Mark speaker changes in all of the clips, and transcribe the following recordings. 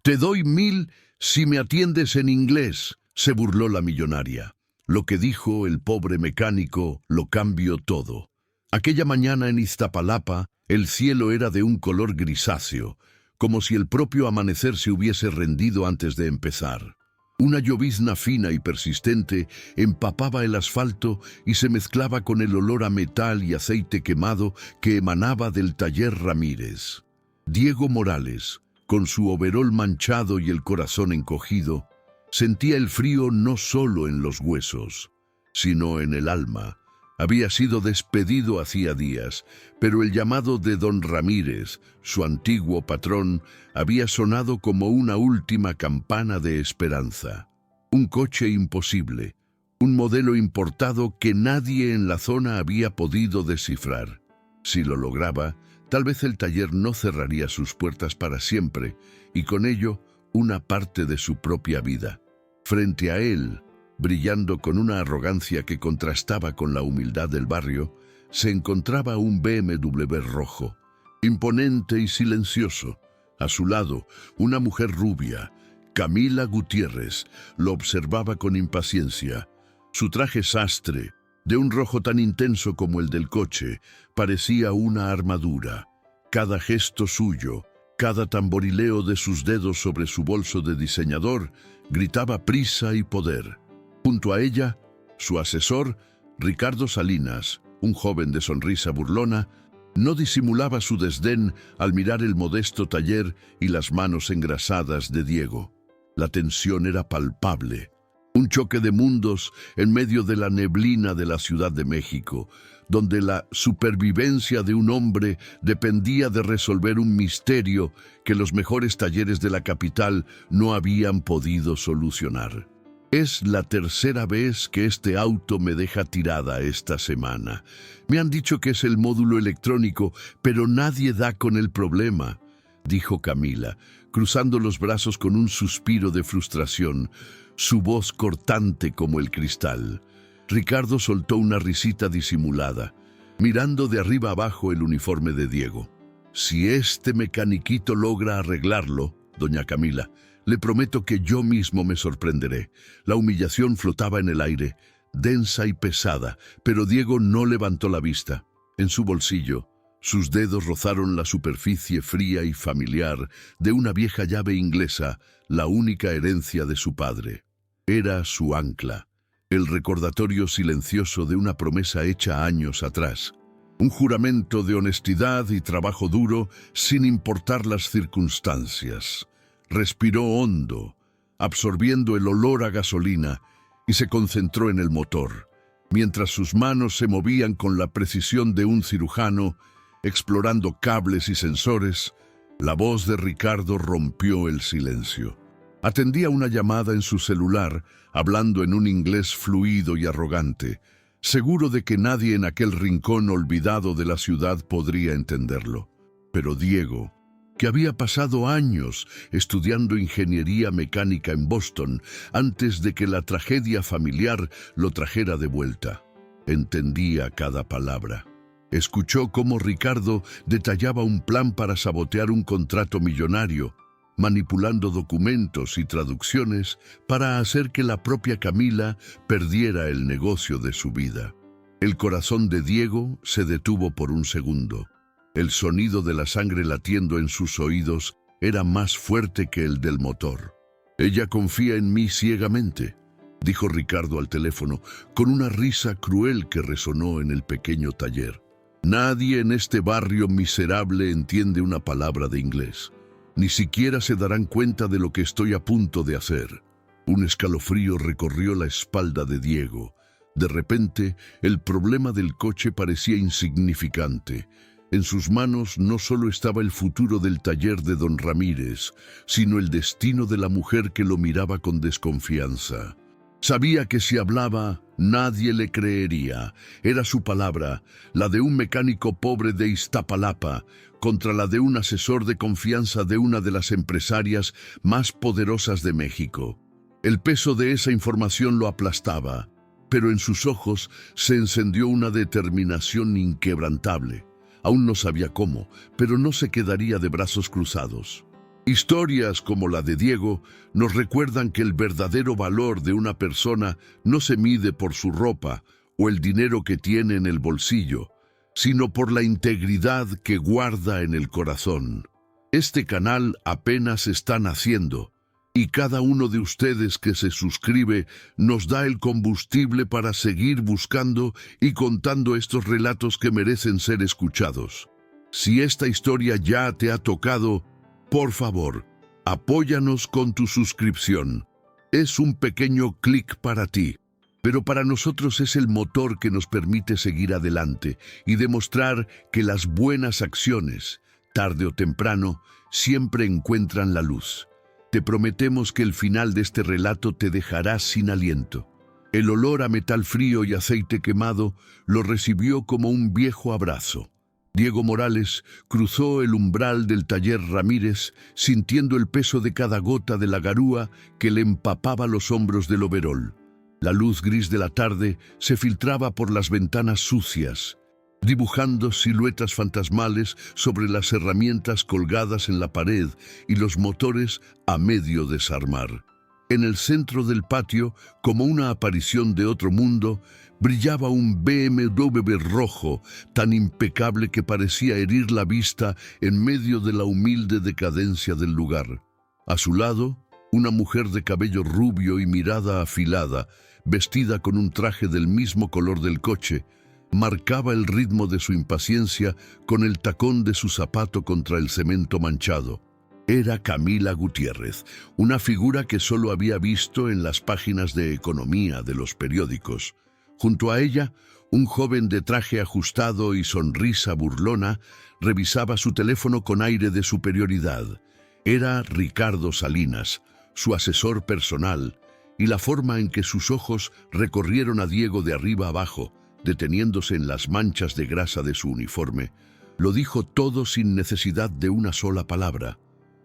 Speaker 1: Te doy 1000 si me atiendes en inglés, se burló la millonaria. Lo que dijo el pobre mecánico lo cambió todo. Aquella mañana en Iztapalapa, el cielo era de un color grisáceo, como si el propio amanecer se hubiese rendido antes de empezar. Una llovizna fina y persistente empapaba el asfalto y se mezclaba con el olor a metal y aceite quemado que emanaba del taller Ramírez. Diego Morales, con su overol manchado y el corazón encogido, sentía el frío no solo en los huesos, sino en el alma. Había sido despedido hacía días, pero el llamado de don Ramírez, su antiguo patrón, había sonado como una última campana de esperanza. Un coche imposible, un modelo importado que nadie en la zona había podido descifrar. Si lo lograba, tal vez el taller no cerraría sus puertas para siempre, y con ello, una parte de su propia vida. Frente a él, brillando con una arrogancia que contrastaba con la humildad del barrio, se encontraba un BMW rojo, imponente y silencioso. A su lado, una mujer rubia, Camila Gutiérrez, lo observaba con impaciencia. Su traje sastre, de un rojo tan intenso como el del coche, parecía una armadura. Cada gesto suyo, cada tamborileo de sus dedos sobre su bolso de diseñador, gritaba prisa y poder. Junto a ella, su asesor, Ricardo Salinas, un joven de sonrisa burlona, no disimulaba su desdén al mirar el modesto taller y las manos engrasadas de Diego. La tensión era palpable. Un choque de mundos en medio de la neblina de la Ciudad de México, donde la supervivencia de un hombre dependía de resolver un misterio que los mejores talleres de la capital no habían podido solucionar. Es la tercera vez que este auto me deja tirada esta semana. Me han dicho que es el módulo electrónico, pero nadie da con el problema, dijo Camila, cruzando los brazos con un suspiro de frustración, su voz cortante como el cristal. Ricardo soltó una risita disimulada, mirando de arriba abajo el uniforme de Diego. Si este mecaniquito logra arreglarlo, doña Camila, le prometo que yo mismo me sorprenderé. La humillación flotaba en el aire, densa y pesada, pero Diego no levantó la vista. En su bolsillo, sus dedos rozaron la superficie fría y familiar de una vieja llave inglesa, la única herencia de su padre. Era su ancla, el recordatorio silencioso de una promesa hecha años atrás. Un juramento de honestidad y trabajo duro sin importar las circunstancias. Respiró hondo, absorbiendo el olor a gasolina, y se concentró en el motor, mientras sus manos se movían con la precisión de un cirujano, explorando cables y sensores. La voz de Ricardo rompió el silencio. Atendía una llamada en su celular, hablando en un inglés fluido y arrogante, seguro de que nadie en aquel rincón olvidado de la ciudad podría entenderlo. Pero Diego, que había pasado años estudiando ingeniería mecánica en Boston antes de que la tragedia familiar lo trajera de vuelta, entendía cada palabra. Escuchó cómo Ricardo detallaba un plan para sabotear un contrato millonario, manipulando documentos y traducciones para hacer que la propia Camila perdiera el negocio de su vida. El corazón de Diego se detuvo por un segundo. El sonido de la sangre latiendo en sus oídos era más fuerte que el del motor. «Ella confía en mí ciegamente», dijo Ricardo al teléfono, con una risa cruel que resonó en el pequeño taller. «Nadie en este barrio miserable entiende una palabra de inglés. Ni siquiera se darán cuenta de lo que estoy a punto de hacer». Un escalofrío recorrió la espalda de Diego. De repente, el problema del coche parecía insignificante. En sus manos no solo estaba el futuro del taller de don Ramírez, sino el destino de la mujer que lo miraba con desconfianza. Sabía que si hablaba, nadie le creería. Era su palabra, la de un mecánico pobre de Iztapalapa, contra la de un asesor de confianza de una de las empresarias más poderosas de México. El peso de esa información lo aplastaba, pero en sus ojos se encendió una determinación inquebrantable. Aún no sabía cómo, pero no se quedaría de brazos cruzados. Historias como la de Diego nos recuerdan que el verdadero valor de una persona no se mide por su ropa o el dinero que tiene en el bolsillo, sino por la integridad que guarda en el corazón. Este canal apenas está naciendo, y cada uno de ustedes que se suscribe nos da el combustible para seguir buscando y contando estos relatos que merecen ser escuchados. Si esta historia ya te ha tocado, por favor, apóyanos con tu suscripción. Es un pequeño clic para ti, pero para nosotros es el motor que nos permite seguir adelante y demostrar que las buenas acciones, tarde o temprano, siempre encuentran la luz. Te prometemos que el final de este relato te dejará sin aliento. El olor a metal frío y aceite quemado lo recibió como un viejo abrazo. Diego Morales cruzó el umbral del taller Ramírez sintiendo el peso de cada gota de la garúa que le empapaba los hombros del overol. La luz gris de la tarde se filtraba por las ventanas sucias, dibujando siluetas fantasmales sobre las herramientas colgadas en la pared y los motores a medio desarmar. En el centro del patio, como una aparición de otro mundo, brillaba un BMW rojo, tan impecable que parecía herir la vista en medio de la humilde decadencia del lugar. A su lado, una mujer de cabello rubio y mirada afilada, vestida con un traje del mismo color del coche, marcaba el ritmo de su impaciencia con el tacón de su zapato contra el cemento manchado. Era Camila Gutiérrez, una figura que solo había visto en las páginas de economía de los periódicos. Junto a ella, un joven de traje ajustado y sonrisa burlona revisaba su teléfono con aire de superioridad. Era Ricardo Salinas, su asesor personal, y la forma en que sus ojos recorrieron a Diego de arriba abajo, deteniéndose en las manchas de grasa de su uniforme, lo dijo todo sin necesidad de una sola palabra.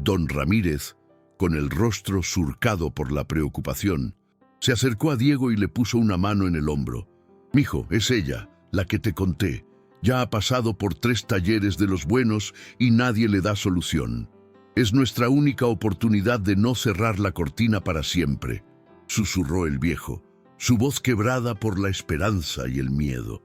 Speaker 1: Don Ramírez, con el rostro surcado por la preocupación, se acercó a Diego y le puso una mano en el hombro. «Mijo, es ella, la que te conté. Ya ha pasado por 3 talleres de los buenos y nadie le da solución. Es nuestra única oportunidad de no cerrar la cortina para siempre», susurró el viejo, su voz quebrada por la esperanza y el miedo.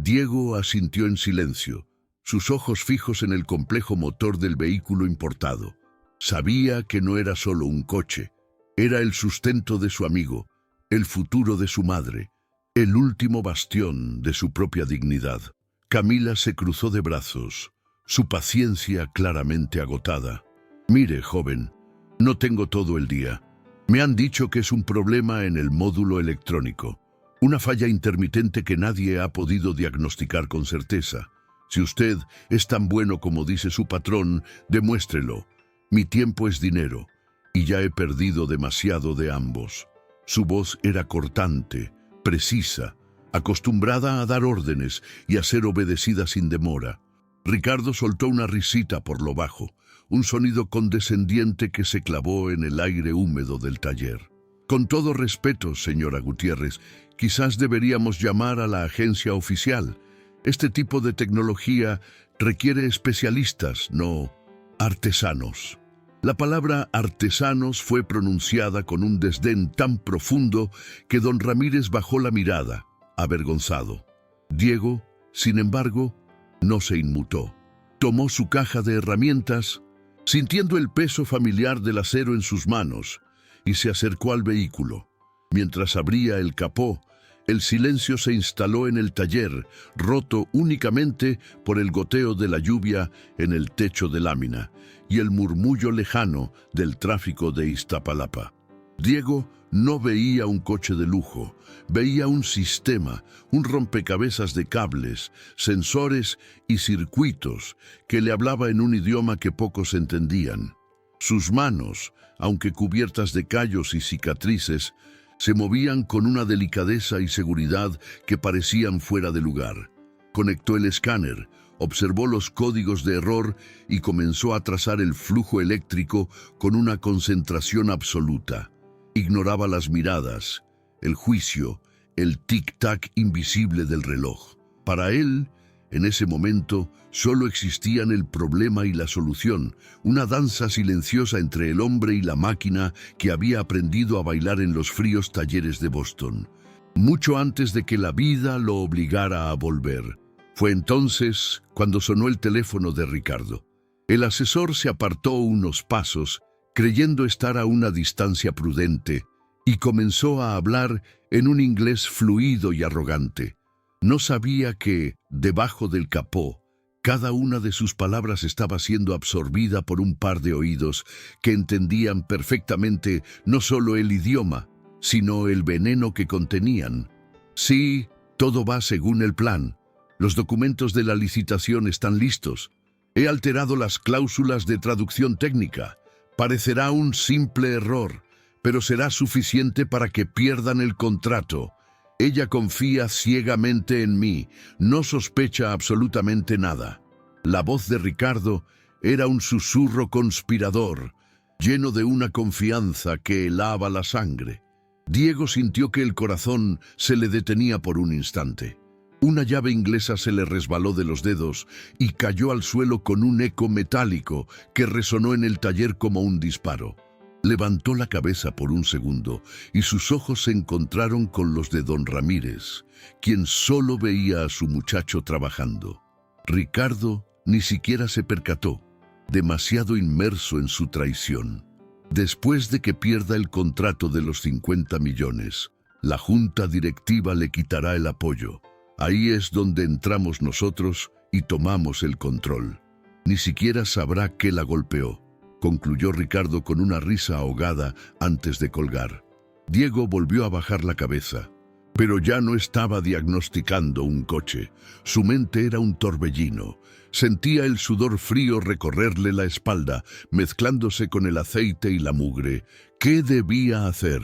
Speaker 1: Diego asintió en silencio, sus ojos fijos en el complejo motor del vehículo importado. Sabía que no era solo un coche, era el sustento de su amigo, el futuro de su madre, el último bastión de su propia dignidad. Camila se cruzó de brazos, su paciencia claramente agotada. «Mire, joven, no tengo todo el día. Me han dicho que es un problema en el módulo electrónico, una falla intermitente que nadie ha podido diagnosticar con certeza. Si usted es tan bueno como dice su patrón, demuéstrelo. Mi tiempo es dinero, y ya he perdido demasiado de ambos». Su voz era cortante, precisa, acostumbrada a dar órdenes y a ser obedecida sin demora. Ricardo soltó una risita por lo bajo, un sonido condescendiente que se clavó en el aire húmedo del taller. «Con todo respeto, señora Gutiérrez, quizás deberíamos llamar a la agencia oficial. Este tipo de tecnología requiere especialistas, no artesanos». La palabra artesanos fue pronunciada con un desdén tan profundo que don Ramírez bajó la mirada, avergonzado. Diego, sin embargo, no se inmutó. Tomó su caja de herramientas, sintiendo el peso familiar del acero en sus manos, y se acercó al vehículo. Mientras abría el capó, el silencio se instaló en el taller, roto únicamente por el goteo de la lluvia en el techo de lámina y el murmullo lejano del tráfico de Iztapalapa. Diego no veía un coche de lujo, veía un sistema, un rompecabezas de cables, sensores y circuitos que le hablaba en un idioma que pocos entendían. Sus manos, aunque cubiertas de callos y cicatrices, se movían con una delicadeza y seguridad que parecían fuera de lugar. Conectó el escáner, observó los códigos de error y comenzó a trazar el flujo eléctrico con una concentración absoluta. Ignoraba las miradas, el juicio, el tic-tac invisible del reloj. Para él, En ese momento solo existían el problema y la solución, una danza silenciosa entre el hombre y la máquina que había aprendido a bailar en los fríos talleres de Boston, mucho antes de que la vida lo obligara a volver. Fue entonces cuando sonó el teléfono de Ricardo. El asesor se apartó unos pasos, creyendo estar a una distancia prudente, y comenzó a hablar en un inglés fluido y arrogante. No sabía que, debajo del capó, cada una de sus palabras estaba siendo absorbida por un par de oídos que entendían perfectamente no solo el idioma, sino el veneno que contenían. Sí, todo va según el plan. Los documentos de la licitación están listos. He alterado las cláusulas de traducción técnica. Parecerá un simple error, pero será suficiente para que pierdan el contrato. Ella confía ciegamente en mí, no sospecha absolutamente nada. La voz de Ricardo era un susurro conspirador, lleno de una confianza que helaba la sangre. Diego sintió que el corazón se le detenía por un instante. Una llave inglesa se le resbaló de los dedos y cayó al suelo con un eco metálico que resonó en el taller como un disparo. Levantó la cabeza por un segundo y sus ojos se encontraron con los de don Ramírez, quien solo veía a su muchacho trabajando. Ricardo ni siquiera se percató, demasiado inmerso en su traición. Después de que pierda el contrato de los 50 millones, la junta directiva le quitará el apoyo. Ahí es donde entramos nosotros y tomamos el control. Ni siquiera sabrá qué la golpeó, concluyó Ricardo con una risa ahogada antes de colgar. Diego volvió a bajar la cabeza, pero ya no estaba diagnosticando un coche. Su mente era un torbellino. Sentía el sudor frío recorrerle la espalda, mezclándose con el aceite y la mugre. ¿Qué debía hacer?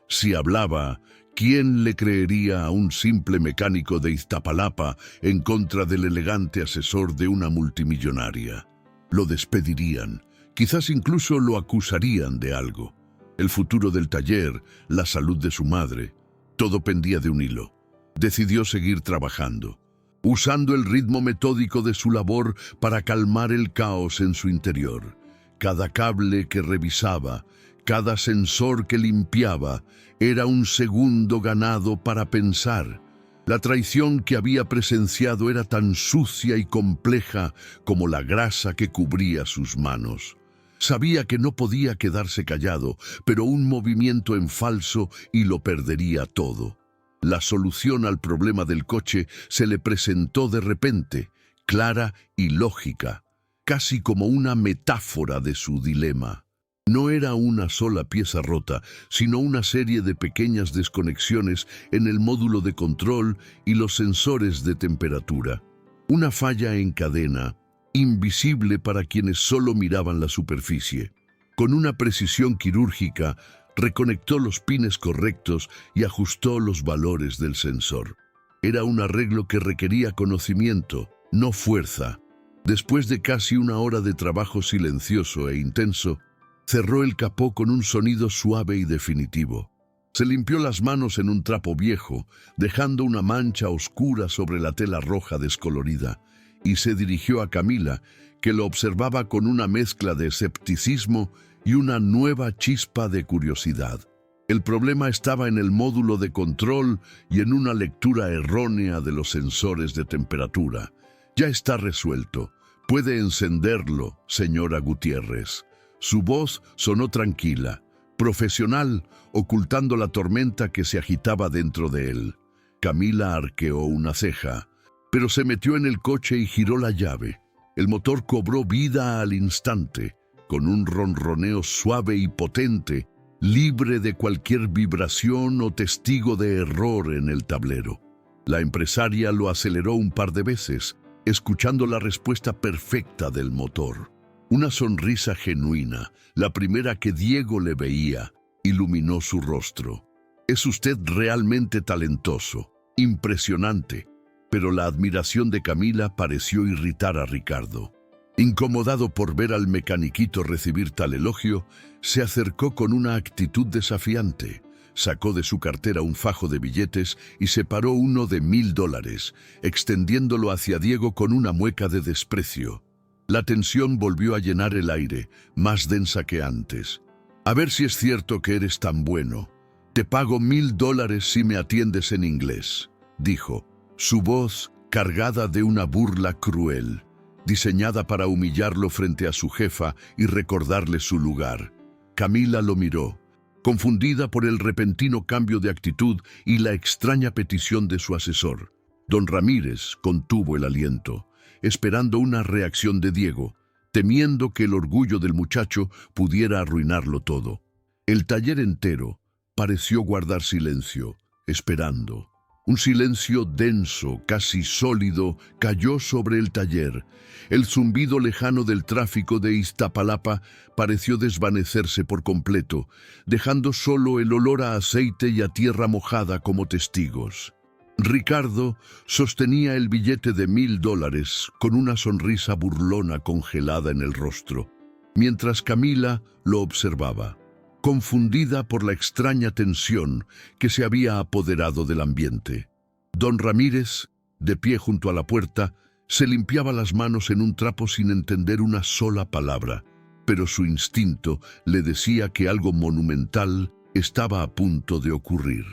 Speaker 1: Si hablaba, ¿quién le creería a un simple mecánico de Iztapalapa en contra del elegante asesor de una multimillonaria? Lo despedirían, quizás incluso lo acusarían de algo. El futuro del taller, la salud de su madre, todo pendía de un hilo. Decidió seguir trabajando, usando el ritmo metódico de su labor para calmar el caos en su interior. Cada cable que revisaba, cada sensor que limpiaba, era un segundo ganado para pensar. La traición que había presenciado era tan sucia y compleja como la grasa que cubría sus manos. Sabía que no podía quedarse callado, pero un movimiento en falso y lo perdería todo. La solución al problema del coche se le presentó de repente, clara y lógica, casi como una metáfora de su dilema. No era una sola pieza rota, sino una serie de pequeñas desconexiones en el módulo de control y los sensores de temperatura. Una falla en cadena, invisible para quienes solo miraban la superficie. Con una precisión quirúrgica, reconectó los pines correctos y ajustó los valores del sensor. Era un arreglo que requería conocimiento, no fuerza. Después de casi una hora de trabajo silencioso e intenso, cerró el capó con un sonido suave y definitivo. Se limpió las manos en un trapo viejo, dejando una mancha oscura sobre la tela roja descolorida, y se dirigió a Camila, que lo observaba con una mezcla de escepticismo y una nueva chispa de curiosidad. El problema estaba en el módulo de control y en una lectura errónea de los sensores de temperatura. Ya está resuelto. Puede encenderlo, señora Gutiérrez. Su voz sonó tranquila, profesional, ocultando la tormenta que se agitaba dentro de él. Camila arqueó una ceja, pero se metió en el coche y giró la llave. El motor cobró vida al instante, con un ronroneo suave y potente, libre de cualquier vibración o testigo de error en el tablero. La empresaria lo aceleró un par de veces, escuchando la respuesta perfecta del motor. Una sonrisa genuina, la primera que Diego le veía, iluminó su rostro. Es usted realmente talentoso, impresionante, pero la admiración de Camila pareció irritar a Ricardo. Incomodado por ver al mecaniquito recibir tal elogio, se acercó con una actitud desafiante. Sacó de su cartera un fajo de billetes y separó uno de $1000, extendiéndolo hacia Diego con una mueca de desprecio. La tensión volvió a llenar el aire, más densa que antes. A ver si es cierto que eres tan bueno. Te pago $1000 si me atiendes en inglés, dijo, su voz cargada de una burla cruel, diseñada para humillarlo frente a su jefa y recordarle su lugar. Camila lo miró, confundida por el repentino cambio de actitud y la extraña petición de su asesor. Don Ramírez contuvo el aliento, esperando una reacción de Diego, temiendo que el orgullo del muchacho pudiera arruinarlo todo. El taller entero pareció guardar silencio, esperando. Un silencio denso, casi sólido, cayó sobre el taller. El zumbido lejano del tráfico de Iztapalapa pareció desvanecerse por completo, dejando solo el olor a aceite y a tierra mojada como testigos. Ricardo sostenía el billete de $1000 con una sonrisa burlona congelada en el rostro, mientras Camila lo observaba, confundida por la extraña tensión que se había apoderado del ambiente. Don Ramírez, de pie junto a la puerta, se limpiaba las manos en un trapo sin entender una sola palabra, pero su instinto le decía que algo monumental estaba a punto de ocurrir.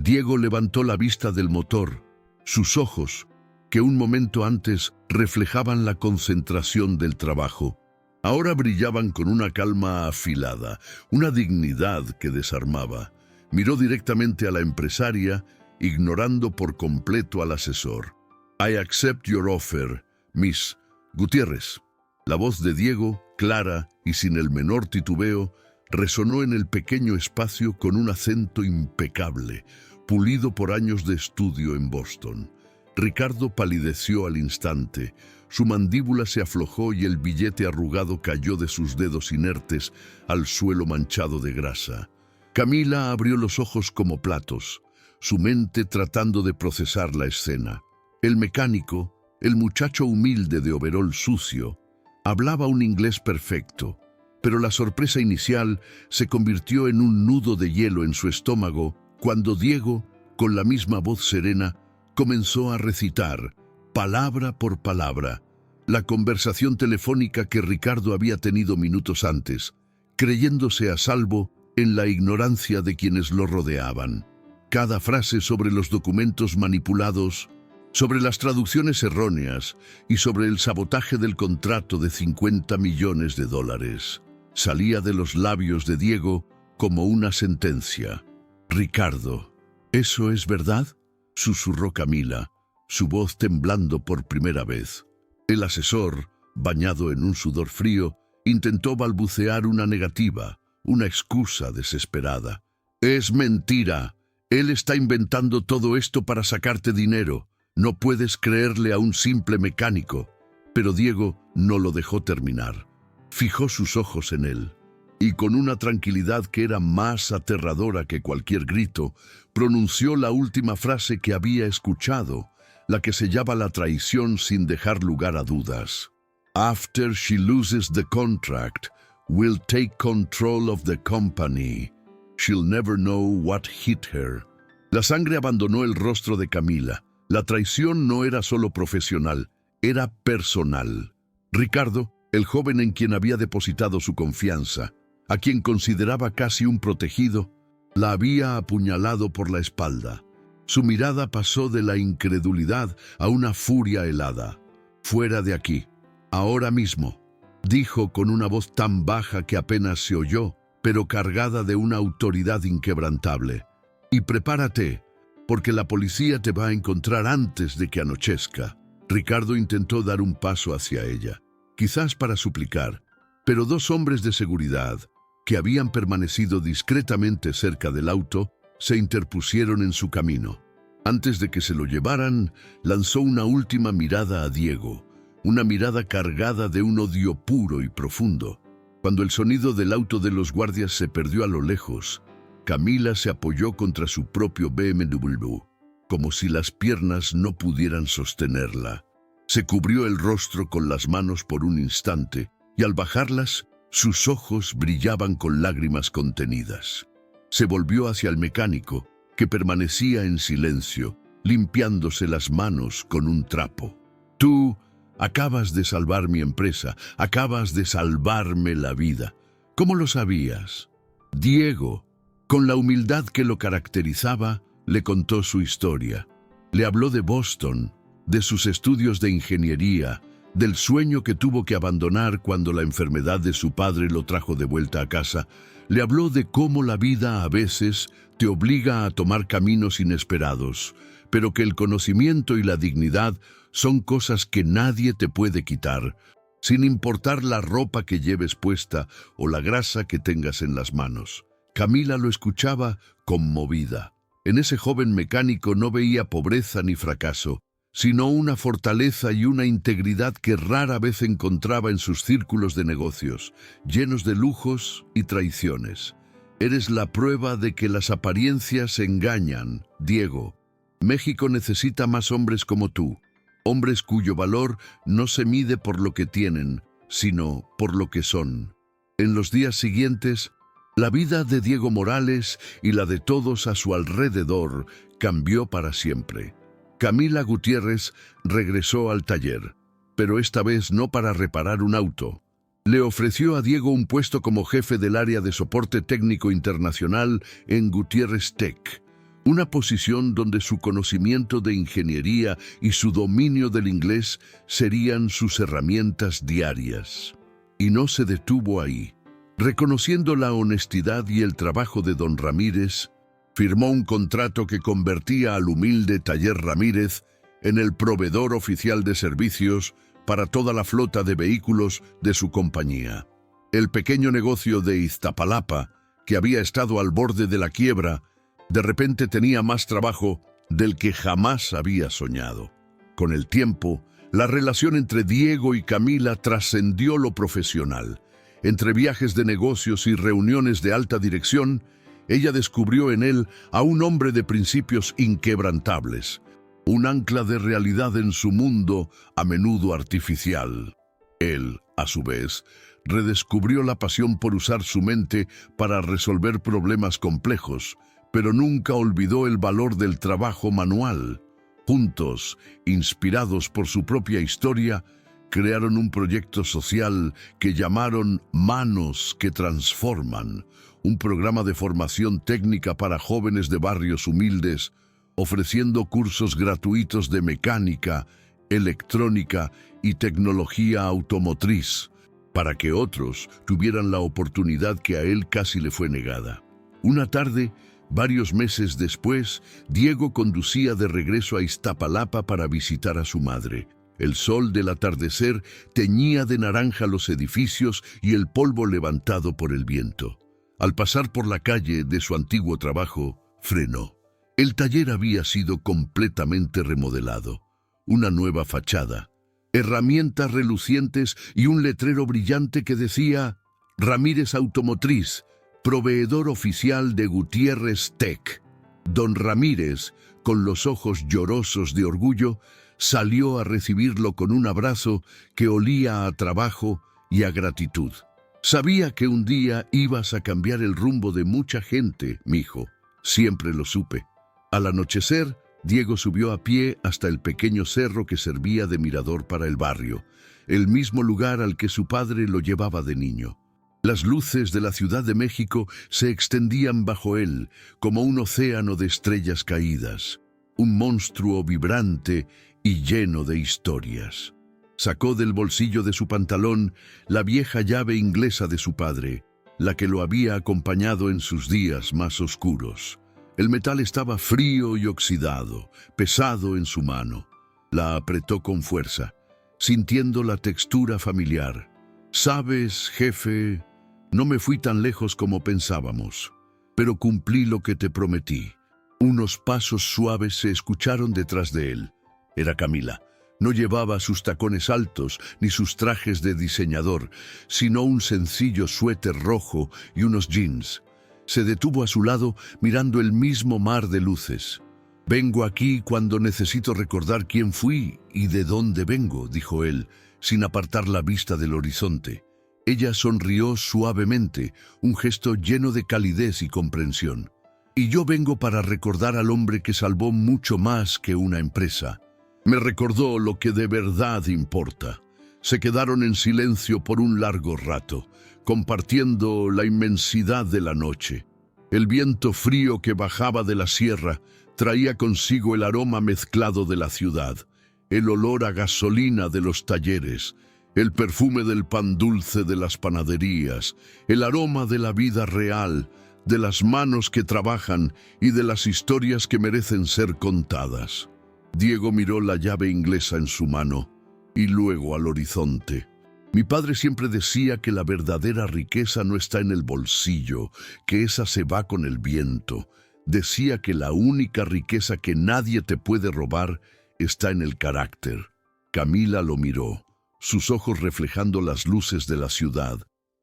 Speaker 1: Diego levantó la vista del motor. Sus ojos, que un momento antes reflejaban la concentración del trabajo, ahora brillaban con una calma afilada, una dignidad que desarmaba. Miró directamente a la empresaria, ignorando por completo al asesor. I accept your offer, Miss Gutiérrez. La voz de Diego, clara y sin el menor titubeo, resonó en el pequeño espacio con un acento impecable, pulido por años de estudio en Boston. Ricardo palideció al instante. Su mandíbula se aflojó y el billete arrugado cayó de sus dedos inertes al suelo manchado de grasa. Camila abrió los ojos como platos, su mente tratando de procesar la escena. El mecánico, el muchacho humilde de overol sucio, hablaba un inglés perfecto, pero la sorpresa inicial se convirtió en un nudo de hielo en su estómago cuando Diego, con la misma voz serena, comenzó a recitar, palabra por palabra, la conversación telefónica que Ricardo había tenido minutos antes, creyéndose a salvo en la ignorancia de quienes lo rodeaban. Cada frase sobre los documentos manipulados, sobre las traducciones erróneas y sobre el sabotaje del contrato de $50 millones, salía de los labios de Diego como una sentencia. Ricardo, ¿eso es verdad?, susurró Camila, su voz temblando por primera vez. El asesor, bañado en un sudor frío, intentó balbucear una negativa, una excusa desesperada. «Es mentira. Él está inventando todo esto para sacarte dinero. No puedes creerle a un simple mecánico». Pero Diego no lo dejó terminar. Fijó sus ojos en él, y con una tranquilidad que era más aterradora que cualquier grito, pronunció la última frase que había escuchado, la que sellaba la traición sin dejar lugar a dudas. After she loses the contract, we'll take control of the company. She'll never know what hit her. La sangre abandonó el rostro de Camila. La traición no era solo profesional, era personal. Ricardo, el joven en quien había depositado su confianza, a quien consideraba casi un protegido, la había apuñalado por la espalda. Su mirada pasó de la incredulidad a una furia helada. «Fuera de aquí, ahora mismo», dijo con una voz tan baja que apenas se oyó, pero cargada de una autoridad inquebrantable. «Y prepárate, porque la policía te va a encontrar antes de que anochezca». Ricardo intentó dar un paso hacia ella, quizás para suplicar, pero dos hombres de seguridad, que habían permanecido discretamente cerca del auto, se interpusieron en su camino. Antes de que se lo llevaran, lanzó una última mirada a Diego, una mirada cargada de un odio puro y profundo. Cuando el sonido del auto de los guardias se perdió a lo lejos, Camila se apoyó contra su propio BMW, como si las piernas no pudieran sostenerla. Se cubrió el rostro con las manos por un instante, y al bajarlas, sus ojos brillaban con lágrimas contenidas. Se volvió hacia el mecánico, que permanecía en silencio, limpiándose las manos con un trapo. Tú acabas de salvar mi empresa, acabas de salvarme la vida. ¿Cómo lo sabías? Diego, con la humildad que lo caracterizaba, le contó su historia. Le habló de Boston, de sus estudios de ingeniería, del sueño que tuvo que abandonar cuando la enfermedad de su padre lo trajo de vuelta a casa. Le habló de cómo la vida a veces te obliga a tomar caminos inesperados, pero que el conocimiento y la dignidad son cosas que nadie te puede quitar, sin importar la ropa que lleves puesta o la grasa que tengas en las manos. Camila lo escuchaba conmovida. En ese joven mecánico no veía pobreza ni fracaso, sino una fortaleza y una integridad que rara vez encontraba en sus círculos de negocios, llenos de lujos y traiciones. Eres la prueba de que las apariencias engañan, Diego. México necesita más hombres como tú, hombres cuyo valor no se mide por lo que tienen, sino por lo que son. En los días siguientes, la vida de Diego Morales y la de todos a su alrededor cambió para siempre. Camila Gutiérrez regresó al taller, pero esta vez no para reparar un auto. Le ofreció a Diego un puesto como jefe del área de soporte técnico internacional en Gutiérrez Tech, una posición donde su conocimiento de ingeniería y su dominio del inglés serían sus herramientas diarias. Y no se detuvo ahí. Reconociendo la honestidad y el trabajo de don Ramírez, firmó un contrato que convertía al humilde Taller Ramírez en el proveedor oficial de servicios para toda la flota de vehículos de su compañía. El pequeño negocio de Iztapalapa, que había estado al borde de la quiebra, de repente tenía más trabajo del que jamás había soñado. Con el tiempo, la relación entre Diego y Camila trascendió lo profesional. Entre viajes de negocios y reuniones de alta dirección, ella descubrió en él a un hombre de principios inquebrantables, un ancla de realidad en su mundo a menudo artificial. Él, a su vez, redescubrió la pasión por usar su mente para resolver problemas complejos, pero nunca olvidó el valor del trabajo manual. Juntos, inspirados por su propia historia, crearon un proyecto social que llamaron Manos que Transforman, un programa de formación técnica para jóvenes de barrios humildes, ofreciendo cursos gratuitos de mecánica, electrónica y tecnología automotriz, para que otros tuvieran la oportunidad que a él casi le fue negada. Una tarde, varios meses después, Diego conducía de regreso a Iztapalapa para visitar a su madre. El sol del atardecer teñía de naranja los edificios y el polvo levantado por el viento. Al pasar por la calle de su antiguo trabajo, frenó. El taller había sido completamente remodelado. Una nueva fachada, herramientas relucientes y un letrero brillante que decía Ramírez Automotriz, proveedor oficial de Gutiérrez Tech. Don Ramírez, con los ojos llorosos de orgullo, salió a recibirlo con un abrazo que olía a trabajo y a gratitud. Sabía que un día ibas a cambiar el rumbo de mucha gente, mijo. Siempre lo supe. Al anochecer, Diego subió a pie hasta el pequeño cerro que servía de mirador para el barrio, el mismo lugar al que su padre lo llevaba de niño. Las luces de la Ciudad de México se extendían bajo él como un océano de estrellas caídas, un monstruo vibrante y lleno de historias. Sacó del bolsillo de su pantalón la vieja llave inglesa de su padre, la que lo había acompañado en sus días más oscuros. El metal estaba frío y oxidado, pesado en su mano. La apretó con fuerza, sintiendo la textura familiar. «Sabes, jefe, no me fui tan lejos como pensábamos, pero cumplí lo que te prometí». Unos pasos suaves se escucharon detrás de él. Era Camila. No llevaba sus tacones altos ni sus trajes de diseñador, sino un sencillo suéter rojo y unos jeans. Se detuvo a su lado mirando el mismo mar de luces. «Vengo aquí cuando necesito recordar quién fui y de dónde vengo», dijo él, sin apartar la vista del horizonte. Ella sonrió suavemente, un gesto lleno de calidez y comprensión. Y yo vengo para recordar al hombre que salvó mucho más que una empresa. Me recordó lo que de verdad importa. Se quedaron en silencio por un largo rato, compartiendo la inmensidad de la noche. El viento frío que bajaba de la sierra traía consigo el aroma mezclado de la ciudad, el olor a gasolina de los talleres, el perfume del pan dulce de las panaderías, el aroma de la vida real, de las manos que trabajan y de las historias que merecen ser contadas. Diego miró la llave inglesa en su mano y luego al horizonte. Mi padre siempre decía que la verdadera riqueza no está en el bolsillo, que esa se va con el viento. Decía que la única riqueza que nadie te puede robar está en el carácter. Camila lo miró, sus ojos reflejando las luces de la ciudad.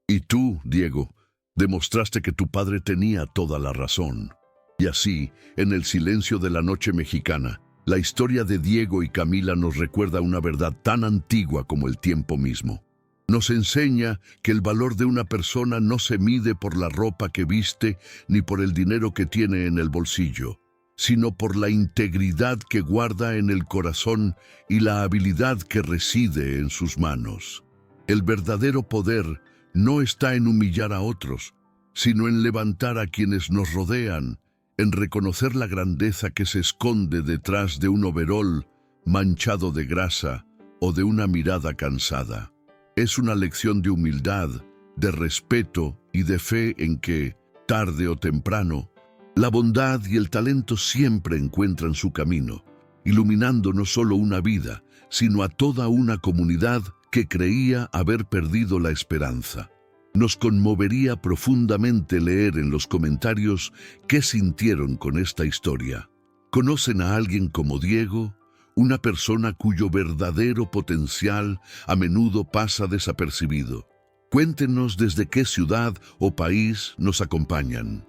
Speaker 1: Y tú, Diego, demostraste que tu padre tenía toda la razón. Y así, en el silencio de la noche mexicana, la historia de Diego y Camila nos recuerda una verdad tan antigua como el tiempo mismo. Nos enseña que el valor de una persona no se mide por la ropa que viste ni por el dinero que tiene en el bolsillo, sino por la integridad que guarda en el corazón y la habilidad que reside en sus manos. El verdadero poder no está en humillar a otros, sino en levantar a quienes nos rodean, en reconocer la grandeza que se esconde detrás de un overol manchado de grasa o de una mirada cansada. Es una lección de humildad, de respeto y de fe en que, tarde o temprano, la bondad y el talento siempre encuentran su camino, iluminando no solo una vida, sino a toda una comunidad que creía haber perdido la esperanza. Nos conmovería profundamente leer en los comentarios qué sintieron con esta historia. ¿Conocen a alguien como Diego? Una persona cuyo verdadero potencial a menudo pasa desapercibido. Cuéntenos desde qué ciudad o país nos acompañan.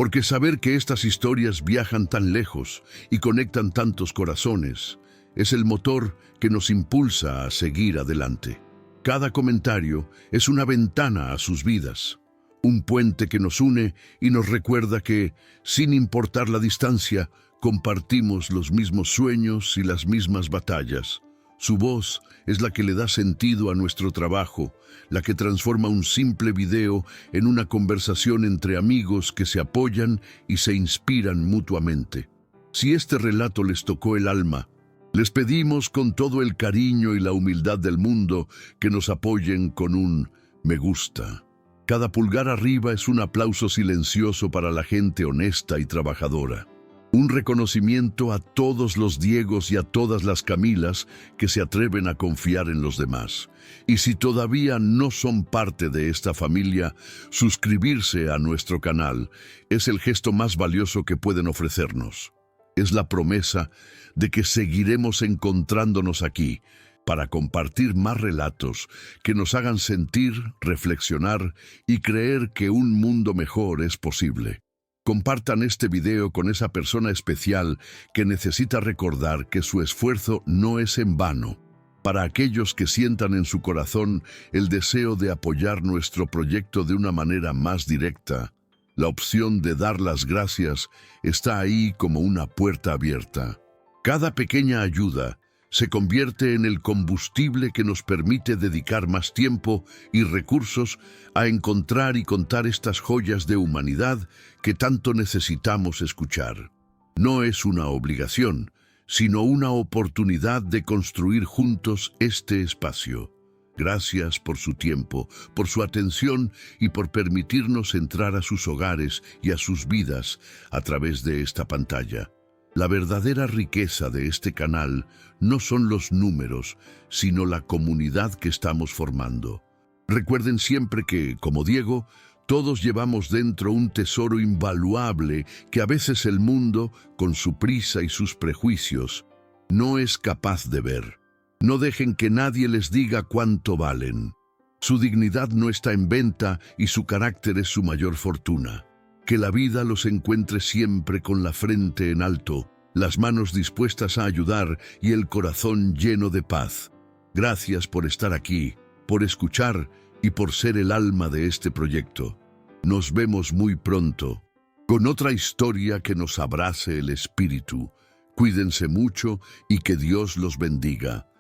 Speaker 1: Porque saber que estas historias viajan tan lejos y conectan tantos corazones es el motor que nos impulsa a seguir adelante. Cada comentario es una ventana a sus vidas, un puente que nos une y nos recuerda que, sin importar la distancia, compartimos los mismos sueños y las mismas batallas. Su voz es la que le da sentido a nuestro trabajo, la que transforma un simple video en una conversación entre amigos que se apoyan y se inspiran mutuamente. Si este relato les tocó el alma, les pedimos con todo el cariño y la humildad del mundo que nos apoyen con un me gusta. Cada pulgar arriba es un aplauso silencioso para la gente honesta y trabajadora. Un reconocimiento a todos los Diegos y a todas las Camilas que se atreven a confiar en los demás. Y si todavía no son parte de esta familia, suscribirse a nuestro canal es el gesto más valioso que pueden ofrecernos. Es la promesa de que seguiremos encontrándonos aquí para compartir más relatos que nos hagan sentir, reflexionar y creer que un mundo mejor es posible. Compartan este video con esa persona especial que necesita recordar que su esfuerzo no es en vano. Para aquellos que sientan en su corazón el deseo de apoyar nuestro proyecto de una manera más directa, la opción de dar las gracias está ahí como una puerta abierta. Cada pequeña ayuda se convierte en el combustible que nos permite dedicar más tiempo y recursos a encontrar y contar estas joyas de humanidad que tanto necesitamos escuchar. No es una obligación, sino una oportunidad de construir juntos este espacio. Gracias por su tiempo, por su atención y por permitirnos entrar a sus hogares y a sus vidas a través de esta pantalla. La verdadera riqueza de este canal no son los números, sino la comunidad que estamos formando. Recuerden siempre que, como Diego, todos llevamos dentro un tesoro invaluable que a veces el mundo, con su prisa y sus prejuicios, no es capaz de ver. No dejen que nadie les diga cuánto valen. Su dignidad no está en venta y su carácter es su mayor fortuna. Que la vida los encuentre siempre con la frente en alto, las manos dispuestas a ayudar y el corazón lleno de paz. Gracias por estar aquí, por escuchar y por ser el alma de este proyecto. Nos vemos muy pronto con otra historia que nos abrace el espíritu. Cuídense mucho y que Dios los bendiga.